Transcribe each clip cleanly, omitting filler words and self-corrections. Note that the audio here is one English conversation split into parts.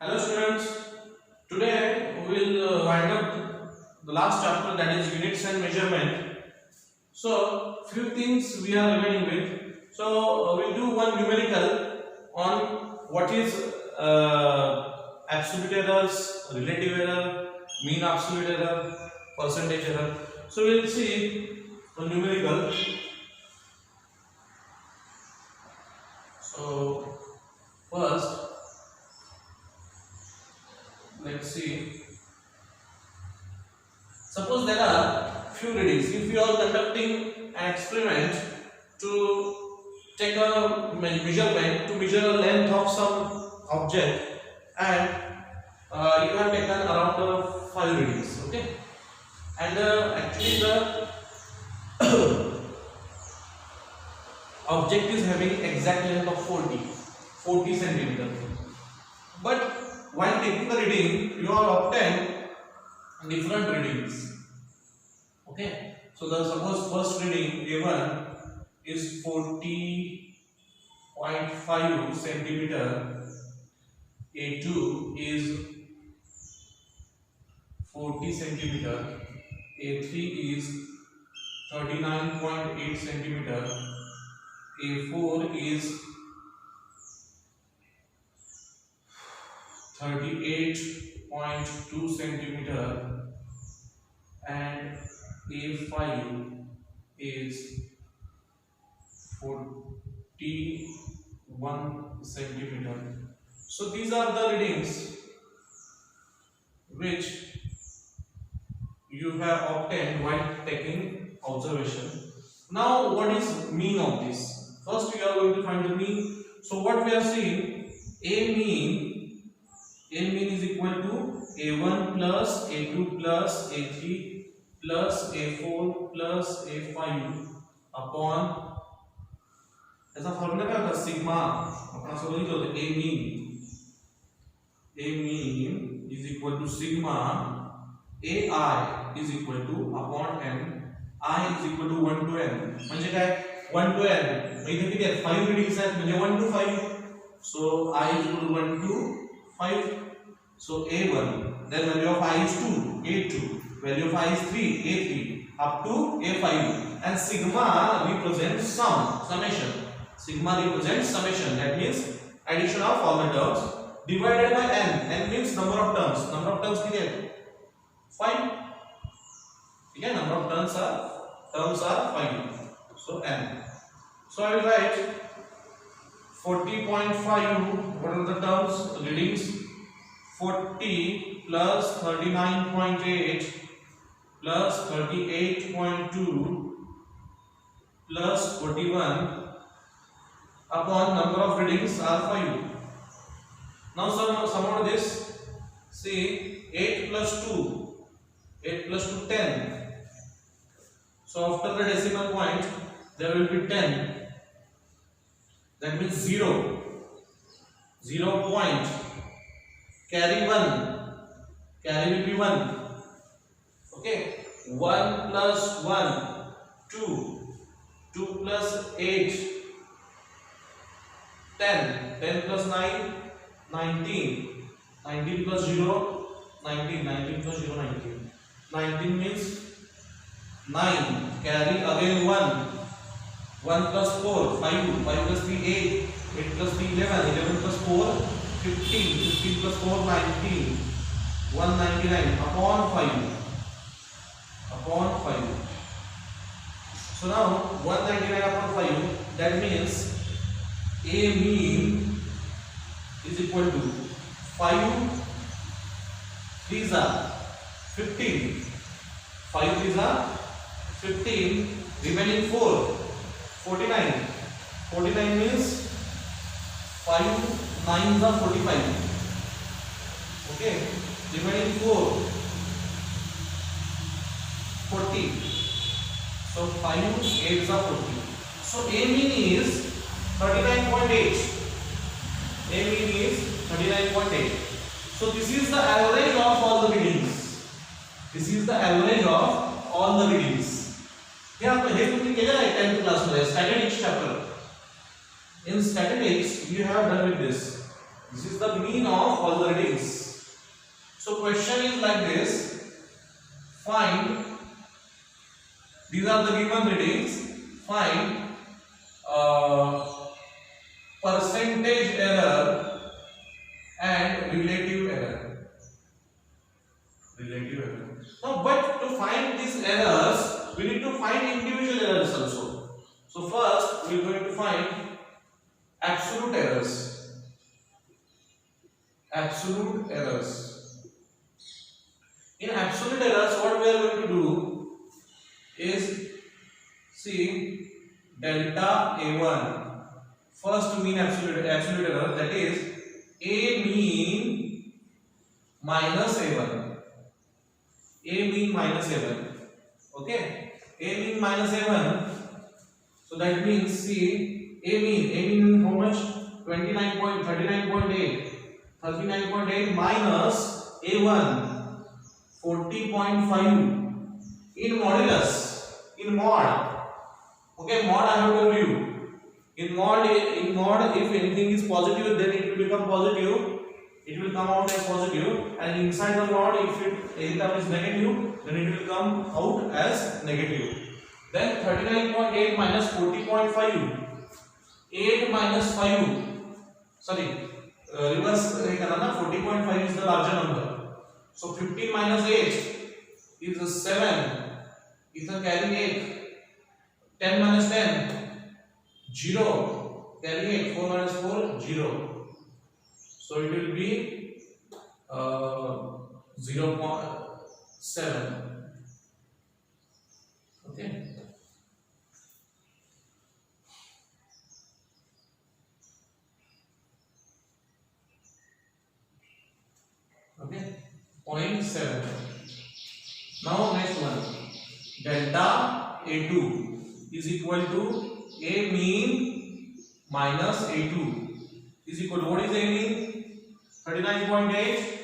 Hello students, today we will wind up the last chapter, that is units and measurement. So few things we are remaining with. So we'll do one numerical on what is absolute errors, relative error, mean absolute error, percentage error. So we'll see the numerical. So first let's see. Suppose there are few readings. If you are conducting an experiment to take a measurement to measure the length of some object, and you have taken around 5 readings, okay? And actually the object is having exact length of 40 centimeter. But while taking the reading, you are obtained different readings. Okay, so the suppose first reading A1 is 40.5 centimeter, A2 is 40 centimeter, A3 is 39.8 centimeter, A4 is 38.2 centimeter, and A5 is 41 centimeter. So these are the readings which you have obtained while taking observation. Now what is mean of this? First we are going to find the mean. So what we are seeing, A mean is equal to A1 plus A2 plus A3 plus A4 plus A5 upon, ऐसा formula क्या होता है, sigma अपना सब वही तो होता है, A mean is equal to sigma AI is equal to upon n, I is equal to 1 to n. म्हणजे काय 1 to n, इथे किती आहे 5 रीडिंग्स आहेत म्हणजे 1 to 5. So I is equal to 1 to 5. So A1, then value of I is 2, A2, value of I is 3, A3, up to A5, and sigma represents summation. Sigma represents summation, that means addition of all the terms divided by n. N means number of terms. Number of terms कितने हैं? 5. ठीक है, number of terms are 5. So n. So I will write 40.5. What are the terms? Readings. 40 plus 39.8 plus 38.2 plus 41 upon number of readings are 5. Now sum out this. See, 8 plus 2 10. So after the decimal point there will be 10. That means 0 point. Carry 1, carry will be 1. Okay, 1 plus 1, 2, 2 plus 8, 10 plus 9, 19, 19 plus 0, 19 plus 0, 19 means 9, carry again 1 plus 4, 5 plus 3, 8 plus 3, 11 plus 4, 15 plus 4, 19, 199 upon 5. So now 199 upon 5, that means A mean is equal to 5 3s are 15, 5 3s are 15, remaining 4, 49 means 5 9s are 45. Okay, remaining 4, 40. So 5 8s are 40. So A mean is 39.8. A mean is 39.8. So this is the average of all the readings. This is the average of all the readings. हे आपण हे तुम्ही केलं आहे 10th class मध्ये statistics chapter. In statistics, you have done with this. This is the mean of all the readings. So question is like this: find, these are the given readings, find percentage error and relative error. Relative error. Now, but to find these errors, we need to find individual errors also. So first, we are going to find absolute errors. Absolute errors. In absolute errors, what we are going to do is see delta A1. First mean absolute error, that is A mean minus A1. A mean minus A1. Okay. A mean minus A1. So that means see A mean how much? 39.8. 39.8 minus A1 40.5 in modulus, in mod. Okay, mod I have told you. In mod, if anything is positive, then it will become positive. It will come out as positive, and inside the mod, if any term is negative, then it will come out as negative. Then 39.8 minus 40.5. 8 minus 5. Sorry, reverse. 40.5 is the larger number. So 15 minus 8 is 7. Is a carry 8. 10 minus 10. 0, carry 8, 4 minus 4, 0. So it will be 0.7. Okay. Okay. 0.7. Now next one. Delta A2 is equal to A mean minus A2 is equal to, what is A mean? 39.8.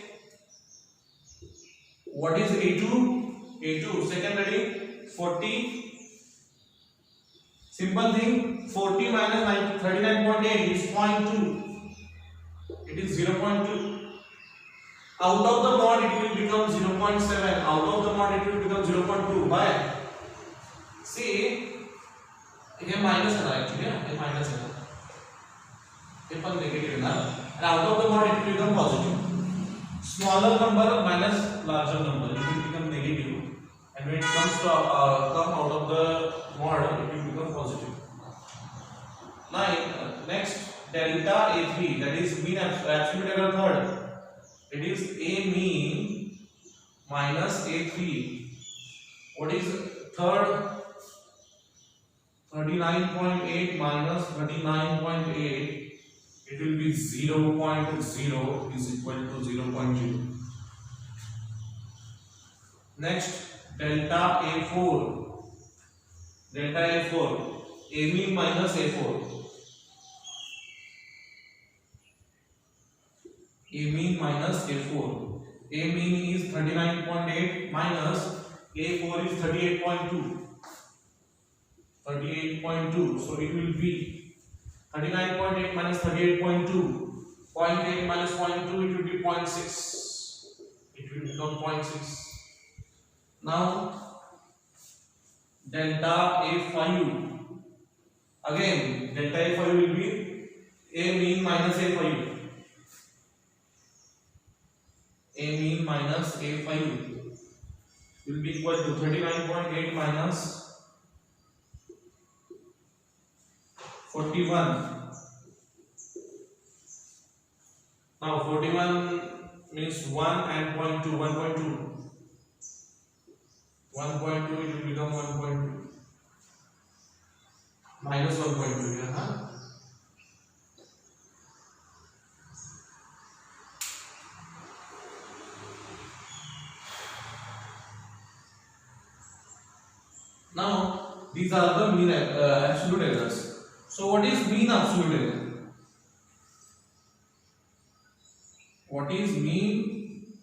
What is A2? A2, second reading 40. Simple thing, 40 minus 39.8 is 0.2. It is 0.2. Out of the mod it will become 0.7. Out of the mod it will become 0.2. Why? See, ये minus है ना actually, ये minus है, ये पर negative है ना, and out of the mod it will become positive. Smaller number minus larger number, it will become negative, and when it comes to come out of the mod, it will become positive. Now next delta A3, that is mean absolute error third. It is A mean minus A3. What is third? 39.8 minus 39.8, it will be 0.0 is equal to 0.0. Next, delta A4. Delta A4, A mean minus A4. A mean minus A4. A mean is 39.8 minus A4 is 38.2. 38.2, so it will be 39.8 minus 38.2. 0.8 minus 0.2, it will be 0.6. It will become 0.6. Now delta A5. Again, delta A5 will be A mean minus A5. A mean minus A5 will be equal to 39.8 minus 41. Now 41 means 1 and 0.2, 1.2. 1.2 it will become 1.2. Minus 1.2 here, huh? Now these are the mean absolute errors. So what is mean absolute error? What is mean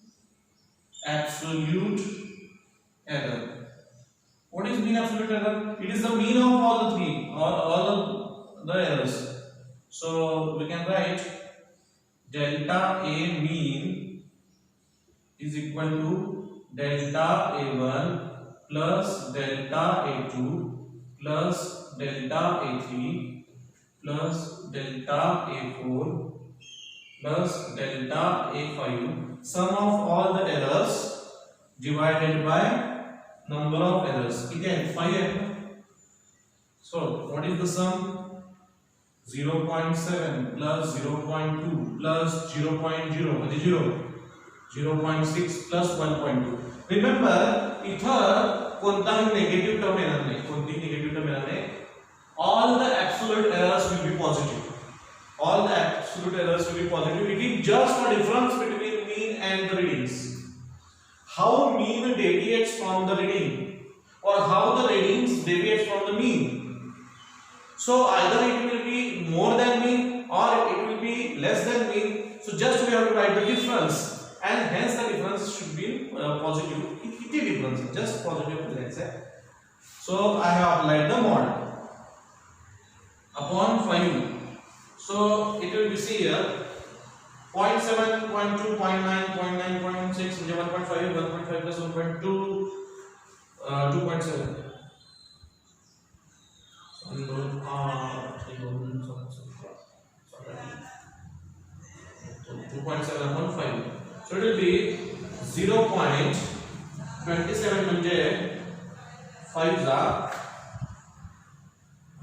absolute error? What is mean absolute error? It is the mean of all the three, or all of the errors. So we can write delta A mean is equal to delta A1 plus delta A2 plus delta A3 plus delta A4 plus delta A5, sum of all the errors divided by number of errors. Again 5 है. So what is the sum? 0.7 plus 0.2 plus 0.0 म्हणजे 0, 0.6 plus 1.2. Remember इथं कोणताही negative term येणार नाही, कोणतीही negative term येणार नाही. All the absolute errors will be positive. All the absolute errors will be positive. It is just a difference between mean and the readings. How mean deviates from the reading, or how the readings deviate from the mean. So either it will be more than mean or it will be less than mean. So just we have to write the difference, and hence the difference should be positive. It is difference, just positive. Let's say. So I have applied the mod upon 5. So it will be see here 0.7, 0.2, 0.9, 0.9, 0.6, 1.5, 1.5 plus 1.2, 2.7. 2.7 upon 5. So it will be 0.27 म्हणजे 5 जा,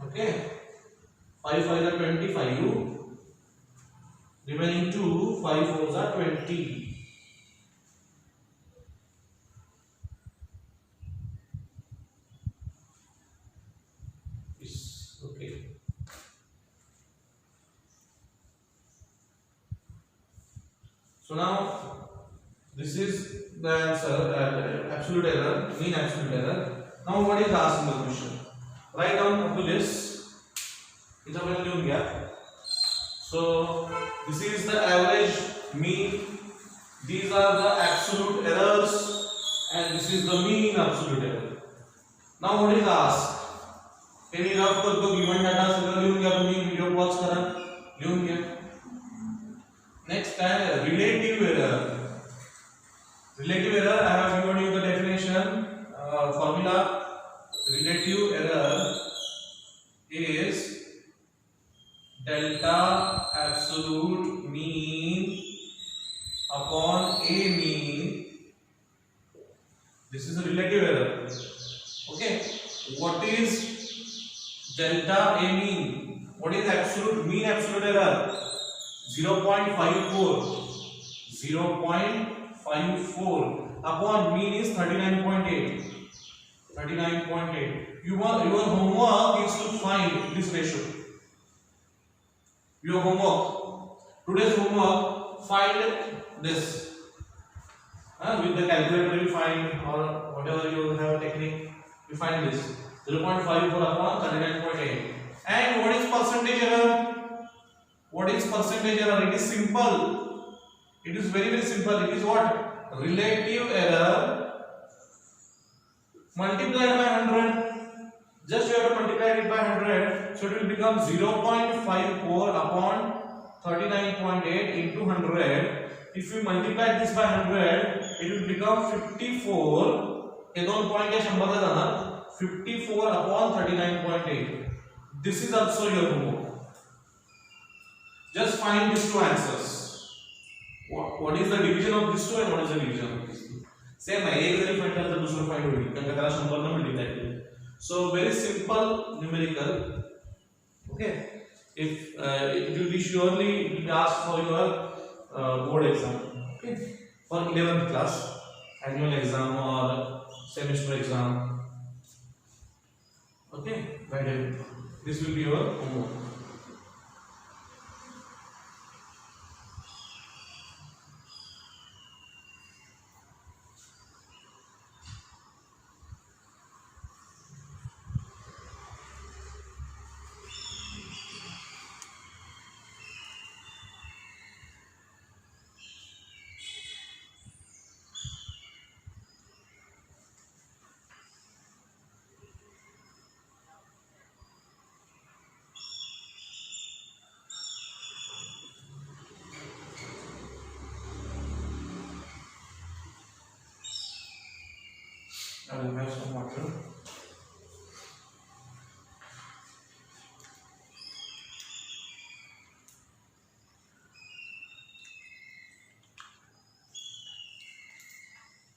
okay, 5 5 are 25, remaining 2, 5 4s are 20. Okay. So now this is the answer, absolute error, mean absolute error. Now what is asked in the question? Write down up to this. It's a value here. So this is the average, mean. These are the absolute errors, and this is the mean absolute error. Now what is asked? Any rough करतो given data सगळं लिहून घ्या तुम्ही, video pause करा, लिहून घ्या. Next है relative error. Relative error, I have given you the definition, formula. Relative error is delta absolute mean upon a mean. This is a relative error. Okay. What is delta A mean? What is absolute mean absolute error? 0.54. 0.54 upon mean is 39.8. 39.8. Your homework is to find this ratio. Your homework, today's homework, find this. With the calculator you find, or whatever you have technique, you find this. 0.54 upon 39.8. And what is percentage error? What is percentage error? It is simple. It is very very simple. It is what? Relative error multiplied by 100. Just you have to multiply it by 100. So it will become 0.54 upon 39.8 into 100. If you multiply this by 100, it will become 54. ये दोन point के 100 का जाना 54 upon 39.8. This is also your homework. Just find these two answers. What is the division of these two and what is the division of these two? Same है, एक जरी find करता दूसरा find होगी, क्योंकि तेरा 100 ना मल्टीप्लाई करें. So very simple numerical. Okay. If it will be surely it will be asked for your board exam. Okay. For 11th class, annual exam or semester exam. Okay. Right. This will be your homework. I will have some water.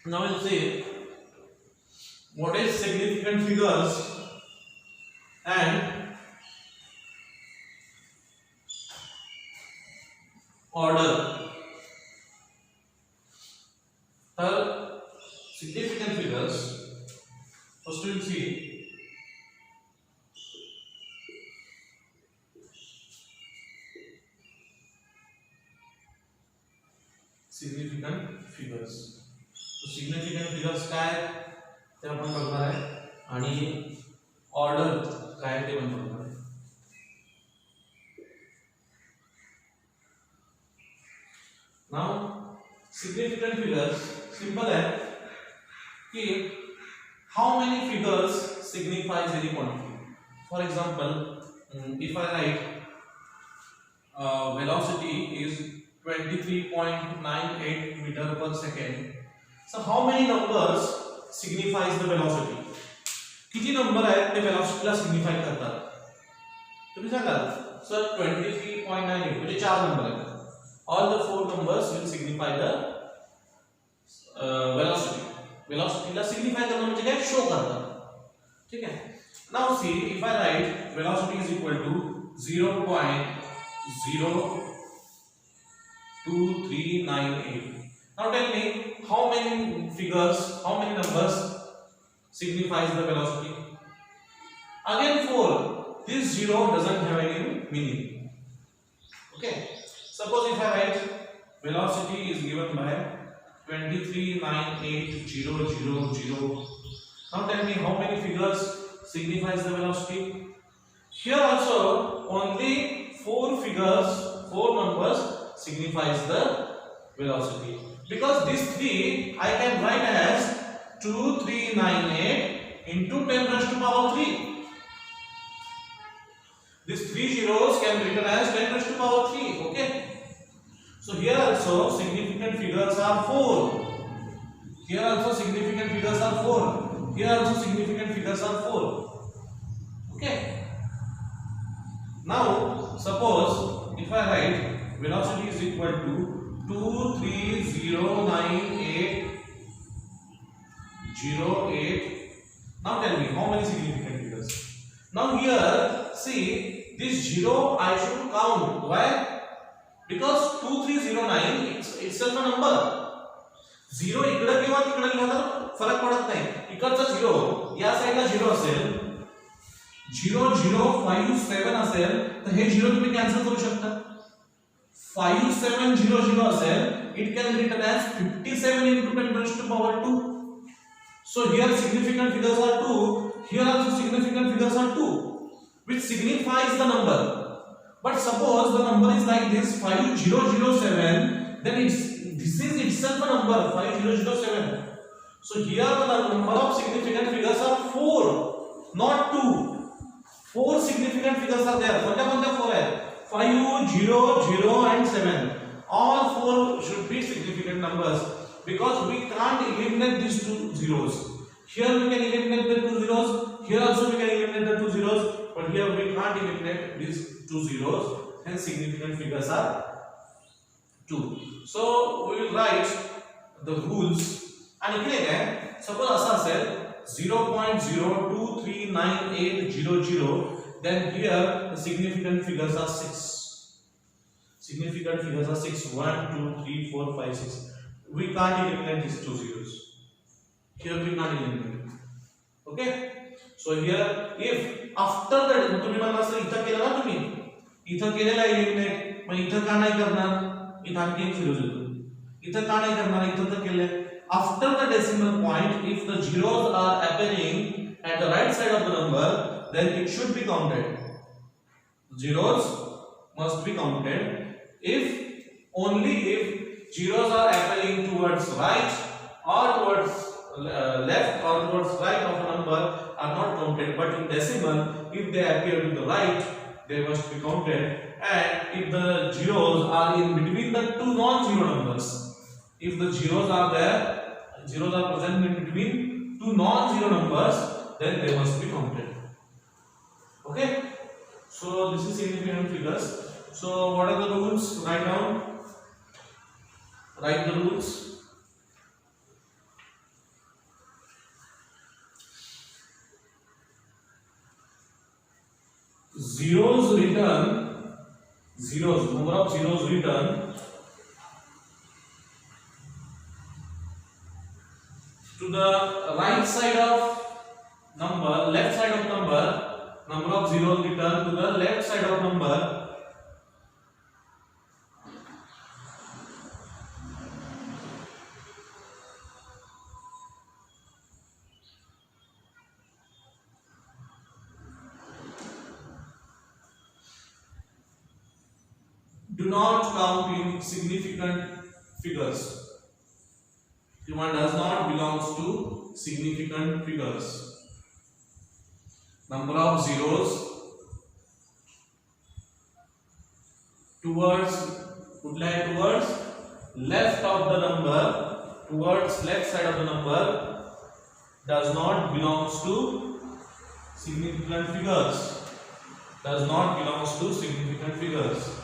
Now we'll see what is significant figures and order. Significant figures. First we'll see significant figures. तो significant figures काय ते आपण बघणार आहे आणि order काय ते पण बघणार आहे. Now significant figures simple है कि how many figures signifies any quantity. For example, if I write velocity is 23.98 meter per second, so how many numbers signifies the velocity? किती नंबर आहेत ते velocity ला signify करतात? तुम्ही सांगा. सर 23.98 म्हणजे 4 number आहेत. All the 4 numbers will signify the velocity. Velocity La signify करना म्हणजे काय? Show करना. ठीक है? Now see, if I write velocity is equal to 0.02398. Now tell me how many figures, how many numbers signifies the velocity? Again 4. This 0 doesn't have any meaning. Okay? Suppose if I write velocity is given by 23.98,000. Now tell me how many figures signifies the velocity? Here also only 4 figures, 4 numbers signifies the velocity. Because this 3 I can write as 2398 into 10 raised to power 3. These 3 zeros can be written as 10 raised to power 3. Okay. So here also significant figures are 4. Here also significant figures are 4. Here also significant figures are 4. Okay. Now suppose if I write velocity is equal to 2309808. Now tell me how many significant figures? Now here see this 0 I should count. Why? Because 2309 itself a number. 0 इकडे किंवा तिकडे लिहिला तर फरक पडत नाही. इकडचा 0 या साइडला 0 असेल, 0057 असेल तर हे 0 तुम्ही कॅन्सल करू शकता. 5700 असेल, it can be written as 57 into 10 raised to power 2. So here significant figures are 2. Here also significant figures are 2, which signifies the number. But suppose the number is like this 5007, then this is itself a number 5007. So here the number of significant figures are 4, not 2. 4 significant figures are there. What are 4 है? 5, 0, 0 and 7. All 4 should be significant numbers because we can't eliminate these 2 zeros. Here we can eliminate the 2 zeros. Here also we can eliminate the 2 zeros. But here we can't eliminate these 2 zeros, hence significant figures are 2. So we will write the rules and here suppose asa असेल 0.0239800, then here the significant figures are 6. Significant figures are 6. 1, 2, 3, 4, 5, 6. We can't eliminate these 2 zeros. Here we can't eliminate. Okay? So here if after that तुम्ही मला असं इथं केलं ना, तुम्ही इथं केलेला एलिमिनेट, मग इथं का नाही करणार? इथं आणखी एक zeros येतो. इथं का नाही करणार? इथं तर केले. After the decimal point, if the zeros are appearing at the right side of the number, then it should be counted. Zeros must be counted. If only if zeros are appearing towards right or towards left or towards right of a number are not counted, but in decimal if they appear to the right they must be counted, and if the zeros are in between the two non-zero numbers, if the zeros are there, zeros are present in between two non-zero numbers, then they must be counted. Okay, so this is significant figures. So what are the rules? Write down. Write the rules. Number of zeros return to the right side of number, left side of number of zeros return to the left side of number do not count in significant figures. One does not belongs to significant figures. Number of zeros towards left of the number, towards left side of the number does not belongs to significant figures. Does not belongs to significant figures.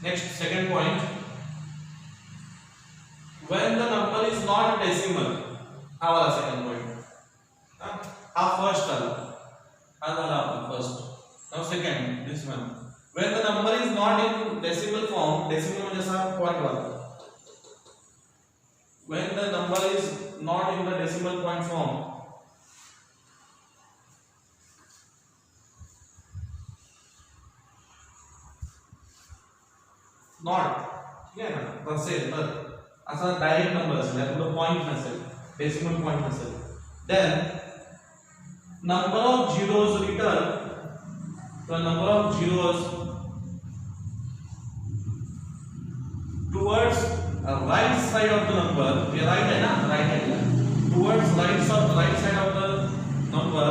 Next, second point. When the number is not decimal, how are the second point? First first. Now second, this one. When the number is not in decimal form, decimal means 0.1. When the number is not in the decimal point form, not direct numbers like the point message, decimal point message, then number of zeros return, the number of zeros towards right side of the number, towards right side of the number,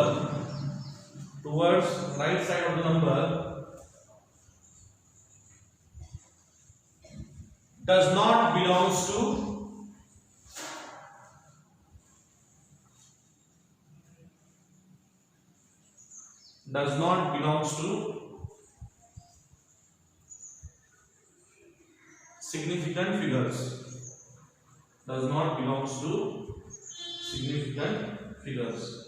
towards right side of the number does not belongs to significant figures. Does not belongs to significant figures.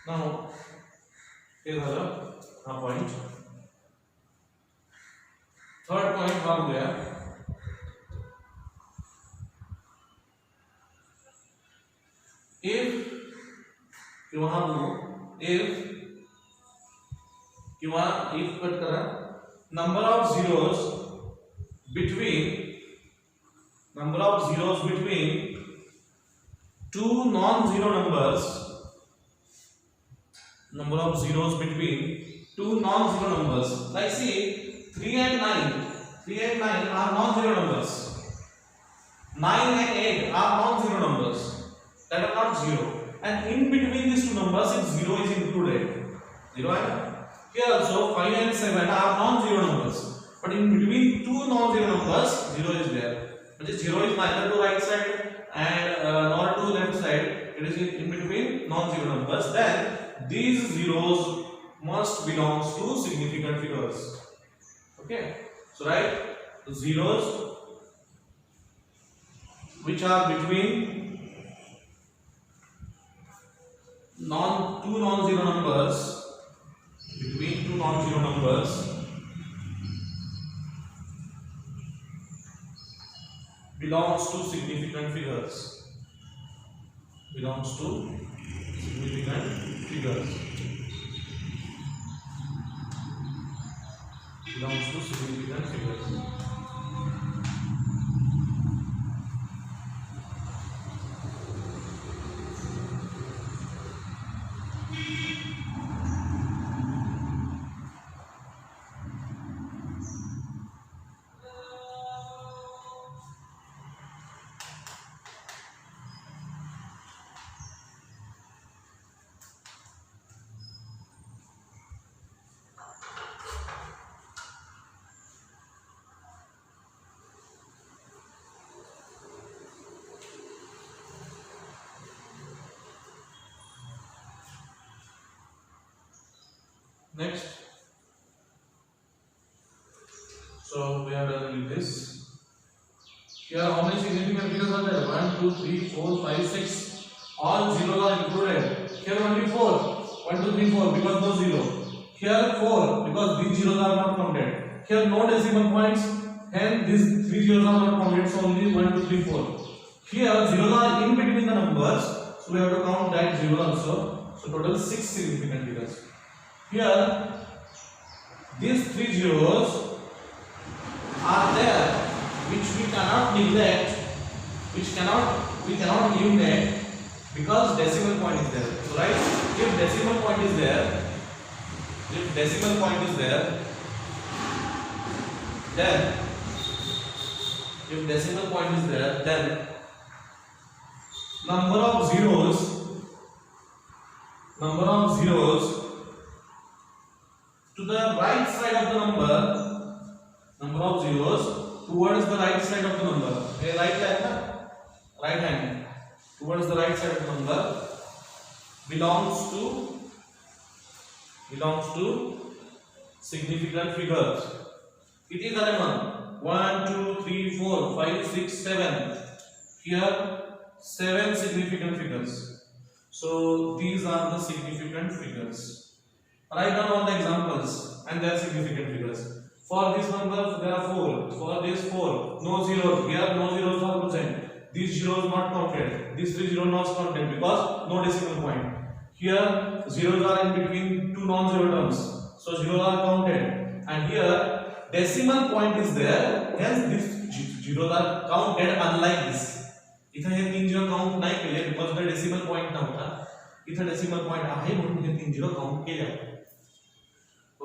Now, here is a point. Third point क्या हो गया? If cut करा number of zeros between two non-zero numbers. Number of zeros between two non-zero numbers. Like see, 3 and 9 are non-zero numbers. 9 and 8 are non-zero numbers that are not zero. And in between these two numbers, if zero is included, here also 5 and 7 are non-zero numbers. But in between two non-zero numbers, zero is there. But zero is neither to right side and nor to left side. It is in between non-zero numbers. Then these zeros must belong to significant figures. Okay, so write the zeros which are between two non-zero numbers, between two non-zero numbers belongs to significant figures. Belongs to significant figures. Belongs to significant figures. Next, so we are done with this. Here, how many significant figures are there? 1, 2, 3, 4, 5, 6. All zeros are included. Here only 4. 1, 2, 3, 4 because no zero. Here 4 because these zeros are not counted. Here no decimal points, and these 3 zeros are not counted, so only 1, 2, 3, 4. Here zeros are in between the numbers, so we have to count that zero also. So total 6 significant figures. Here, these 3 zeros are there, which we cannot neglect, we cannot eliminate because decimal point is there. So right, if decimal point is there, then if decimal point is there, then number of zeros to the right side of the number of zeros towards the right side of the number, right hand towards the right side of the number belongs to significant figures. It is 11. 1, 2, 3, 4, 5, 6, 7. Here 7 significant figures. So these are the significant figures. Write down all the examples and their significant figures. For this number there are 4. For this 4. No zeros. Here no zeros are present. These zeros not counted. These 3 zeros not counted because no decimal point. Here zeros are in between two non-zero terms. So zeros are counted. And here decimal point is there. Hence these zeros are counted unlike this. इथे हे 3 0 count नाही केले because the decimal point नव्हता. इथे decimal point आहे म्हणून हे 3 0 count केले आपण.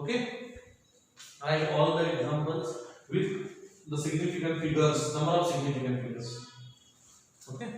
Okay, write all the examples with the significant figures, number of significant figures. Okay.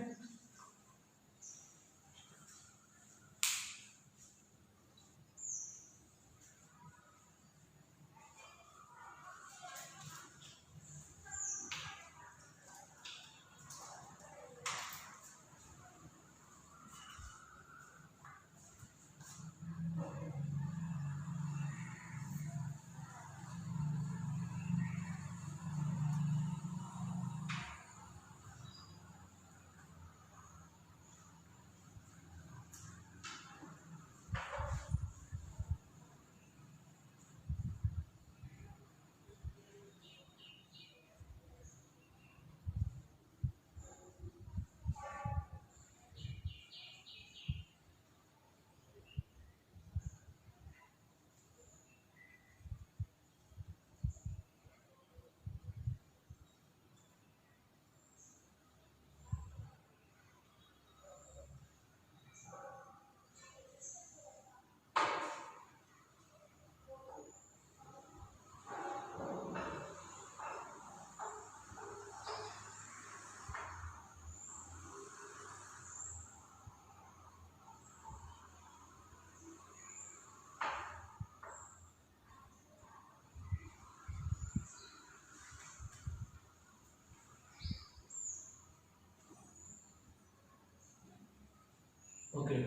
Okay.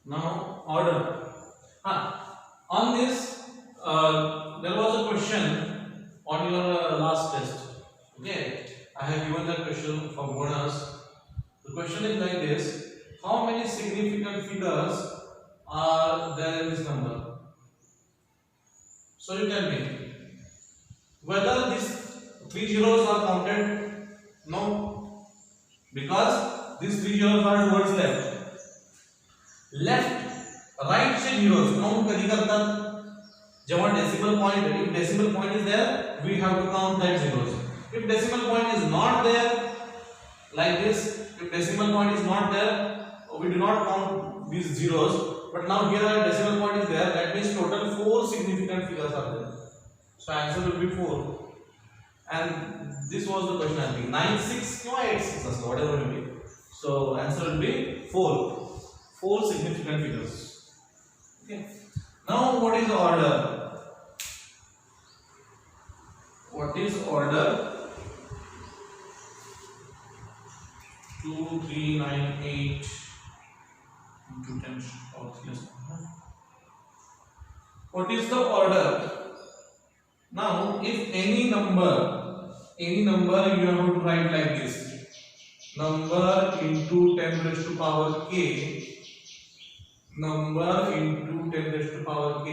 Now order. On this, there was a question on your last test. Okay, I have given that question for bonus. The question is like this: how many significant figures are there in this number? So you tell me whether these 3 zeros are counted. No, because these 3 zeros are towards left. Left right से zeros count कधी करतात जेव्हा decimal point, if decimal point is there we have to count that zeros. If decimal point is not there, like this, if decimal point is not there we do not count these zeros. But now here a decimal point is there, that means total 4 significant figures are there. So answer will be 4. And this was the question asking 9 6 or 8 6 whatever it may be. So answer will be 4 significant figures. Okay, now what is order? What is order? 2 3 9 8 into 10 or less. What is the order? Now if any number you have to write like this: number into 10 raised to power k, number into 10 raised to power k.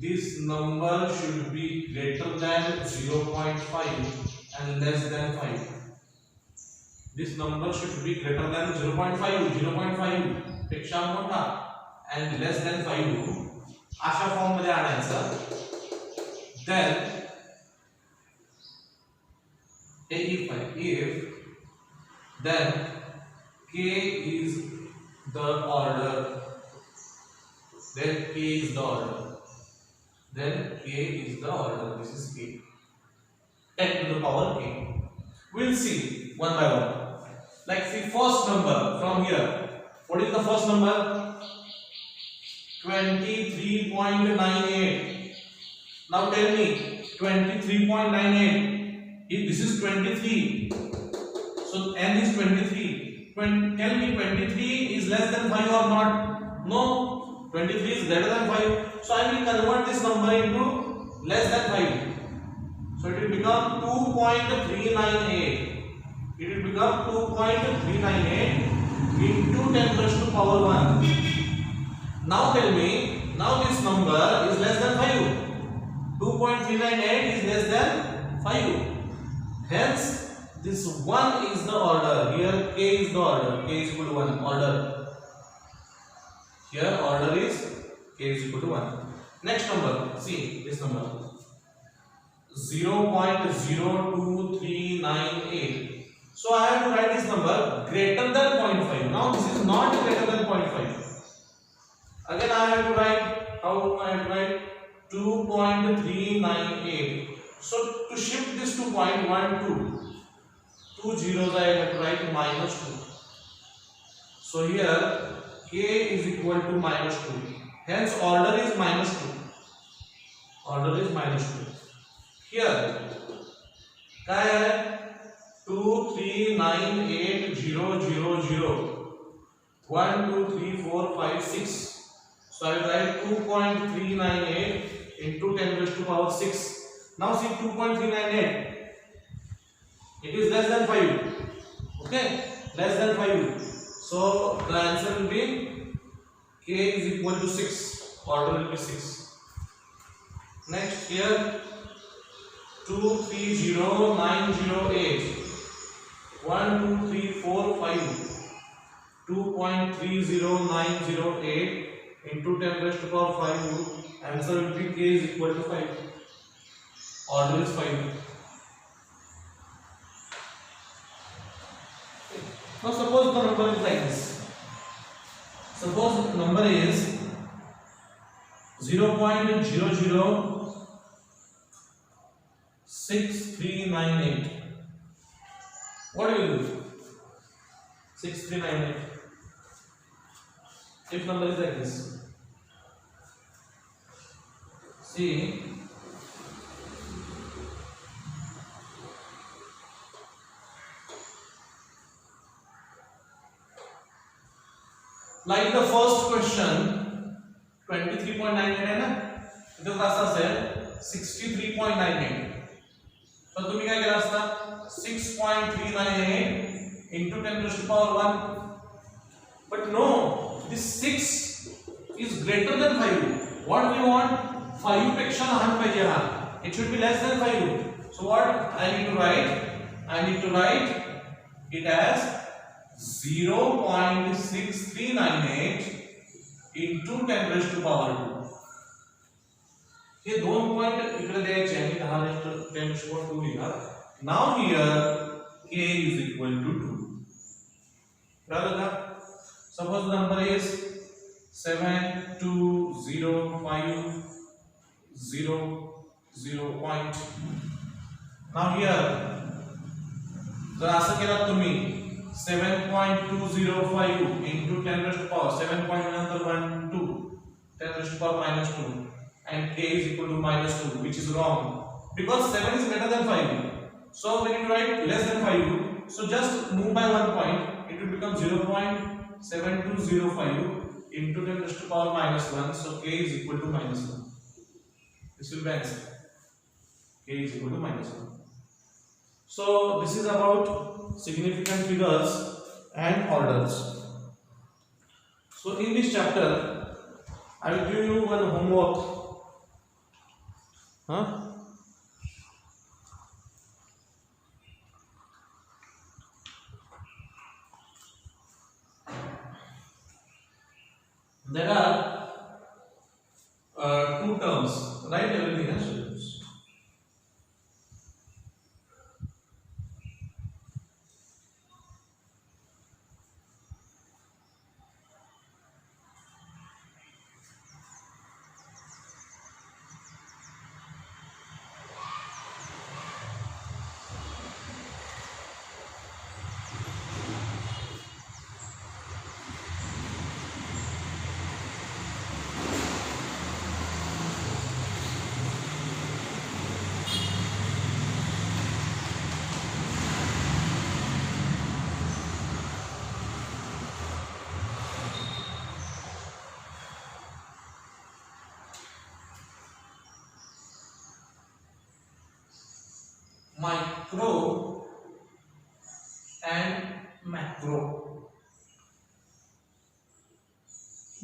This number should be greater than 0.5 and less than 5. This number should be greater than 0.5 पेक्षा मोठा and less than 5 अशा form मध्ये आणायचं. Then if then k is the order, then k is the order, this is k, 10 to the power k. We'll see one by one. Like see first number from here. What is the first number? 23.98. Now tell me 23.98. If this is 23, so n is 23. Tell me 23 is less than 5 or not? No, 23 is greater than 5. So I will convert this number into less than 5. So it will become 2.398. It will become 2.398 into 10 raised to power 1. Now tell me, now this number is less than 5. 2.398 is less than 5. Hence, this 1 is the order. Here k is the order. K is equal to 1. Order. Here order is k is equal to 1. Next number. See this number. 0.02398. So I have to write this number greater than 0.5. Now this is not greater than 0.5. Again I have to write, how I have to write 2.398. So to shift this to 0.12, 2 zeros I have to write -2. So here k is equal to -2. Hence order is -2. Order is -2. Here क्या है? 2398000 1 2 3 4 5 6. So I will write 2.398 into 10 raised to power 6. Now see 2.398. It is less than 5. Okay, less than 5. So the answer will be k is equal to 6. Order will be 6. Next here 230908. 1 2 3 4 5. 2.30908 into 10 raised to power 5. Answer will be k is equal to 5. Order is 5. Now suppose the number is like this. Suppose the number is 0.006398. What do you do? 6398. If number is like this, see like the first question 23.98 है ना, इधर कैसा है 63.98. तर तुम्ही काय केलं असता 6.398 into 10 raised to power 1. But no, this 6 is greater than 5. What we want? 5 पेक्षा लहान पाहिजे हा. It should be less than 5. So what I need to write? I need to write it as 0.6398 into 10 raised to power 2. हे दोन point इकडे द्यायचे आणि 10 raised to 10 raised to power 2 लिहिणार. Now here k is equal to 2. Suppose the number is 72050 point. Now here जर असं केलं तुम्ही 7.205 into 10 raised to power 7 point नंतर 1 2 10 raised to power minus 2 and k is equal to minus 2, which is wrong because 7 is greater than 5. So when you write less than 5, so just move by 1 point, it will become 0.7205 into 10 raised to power minus 1. So k is equal to minus 1. This will be answer. K is equal to minus 1. So this is about significant figures and orders. So in this chapter, I will give you one homework. There are two terms. Write everything as students. Micro and macro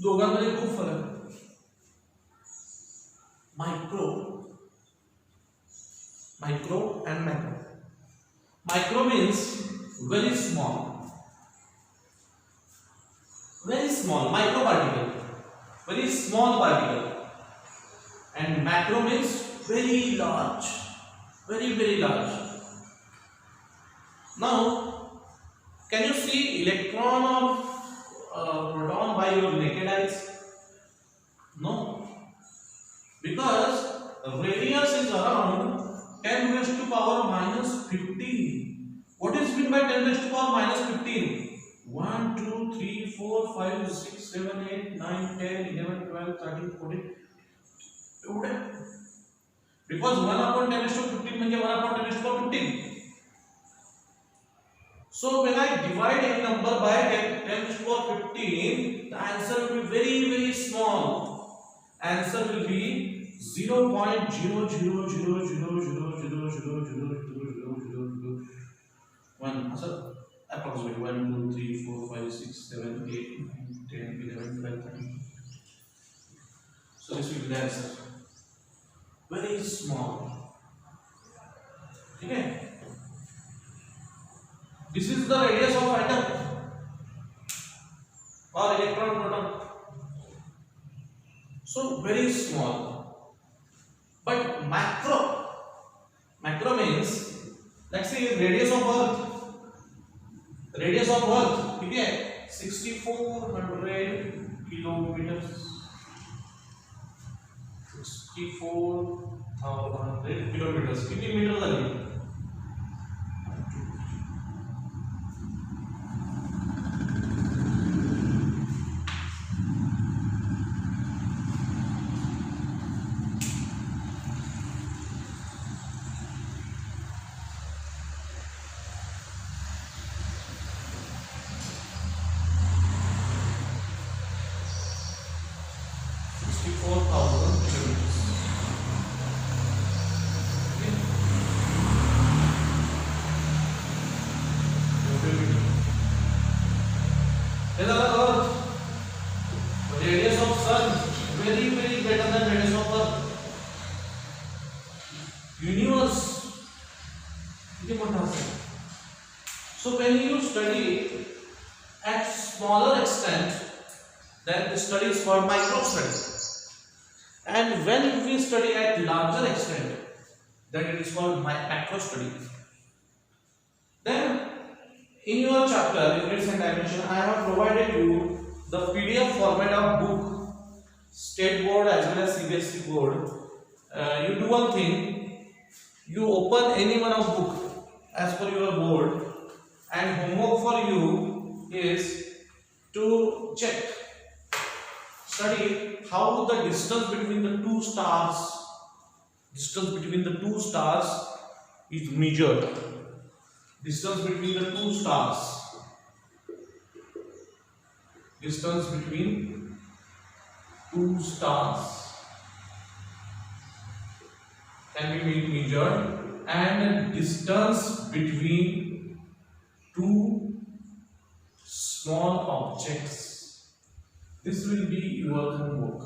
दोघांमध्ये खूप फरक आहे. Micro and macro. Micro means very small, micro particle, very small particle, and macro means very large, very large. Now can you see electron or proton by your naked eyes? No, because radius is around 10 raised to power minus 15. What is meant by 10 raised to power minus 15? 1 2 3 4 5 6 7 8 9 10 11 12 13 14 एवढे. Because 1 upon 10 raised to 15 म्हणजे 1 upon 10 raised to power 15. So when I divide a number by 10 raised to power 15, the answer will be very small. Answer will be 0.0000000000001. So approximately 1 2 3 4 5 6 7 8 9 10 11 12 13. So this will be the answer. Very small. Okay. This is the radius of atom or electron proton. So very small. But macro means, let's say radius of Earth. Okay, 6400 kilometers. 6400 kilometers. किती metre झाली? So when you study at smaller extent, then the study is called micro study. And when we study at larger extent, then it is called macro study. Then in your chapter Units and Dimension, I have provided you the PDF format of book, state board as well as CBSE board. You do one thing, you open any one of book as per your board, and homework for you is to study how the distance between the two stars is measured. Distance between the two stars can be measured, and distance between two small objects. This will be your homework.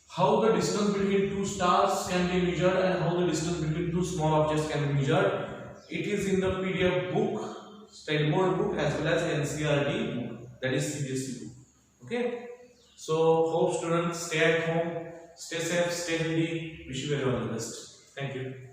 How the distance between two stars can be measured and how the distance between two small objects can be measured. It is in the PDF book, state board book as well as NCERT book, that is CBSE book. Okay. So hope students stay at home, stay safe, stay healthy. Wish you very all the best. Thank you.